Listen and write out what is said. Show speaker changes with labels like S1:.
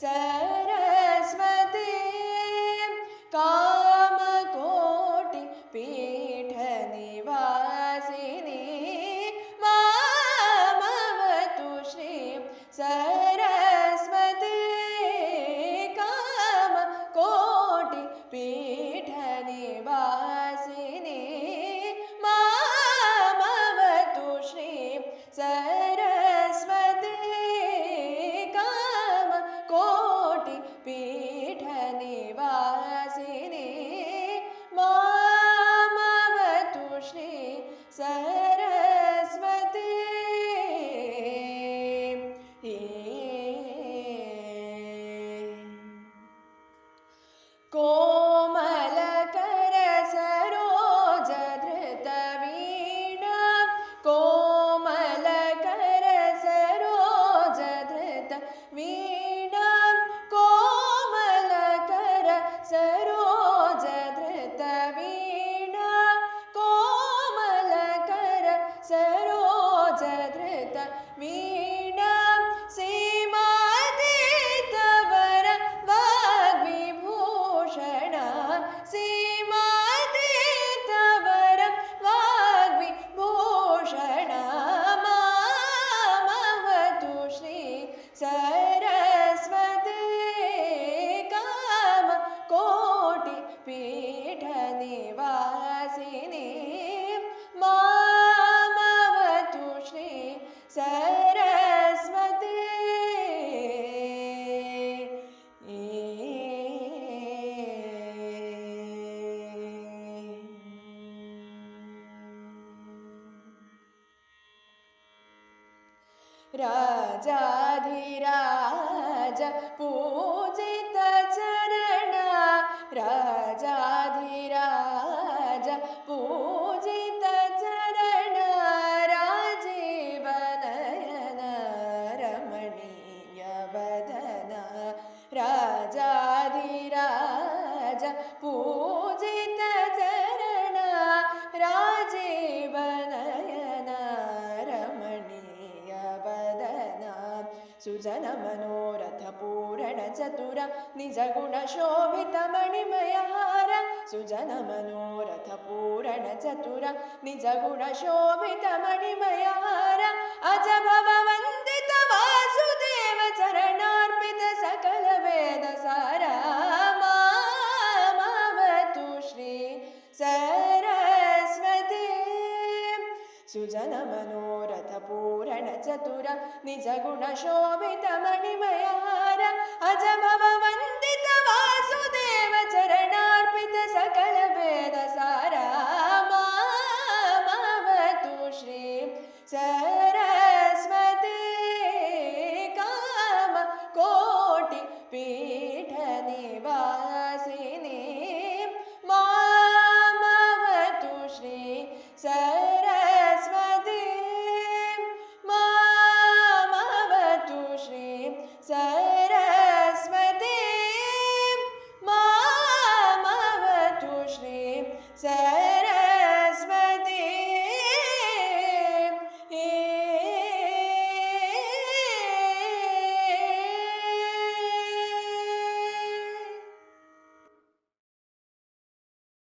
S1: सरस्वती कामकोटि पीठ निवासिनी मामवतु श्रीं सरस्वती कामकोटि पीठ निवासिनी मामवतु श्रीं सरस्वती कामकोटि पीठ निवासिनी मामवतु श्रीं सरस्वती कोमलकर सरोजधृतवीणा कोमलकर सरोजधृतवीणा कोमलकर सरोजधृतवीणा कोमलकर सरोजधृतवीणा सीमातीतवर वाग्विभूषण सीमातीतवर वाग्विभूषण मामवतु श्रीं सरस्वती कामकोटि पीठ निवासिनी मामवतु श्रीं सरस्वती राजाधिराज पूजित चरण राजाधिराज पूजित चरण राजीव नयन रमणीय वदन राजाधिराज पूजित चरण राजीव नयन रमणीय वदन सुजन मनोरथ पूरण चतुर निज गुण शोभित मणिमय हार सुजन मनोरथ पूरण चतुर निज गुण शोभित मणिमय हार अज भव वंदित वासुदेव चरणार्पित सकल वेद सार मामवतु श्रीं सरस्वती सुजन मनोरथ पूरण चतुर निज गुण शोभित मणिमय हार अज भव वंदित वासुदेव चरणार्पित सकल वेद सार मामवतु श्रीं सरस्वती कामकोटि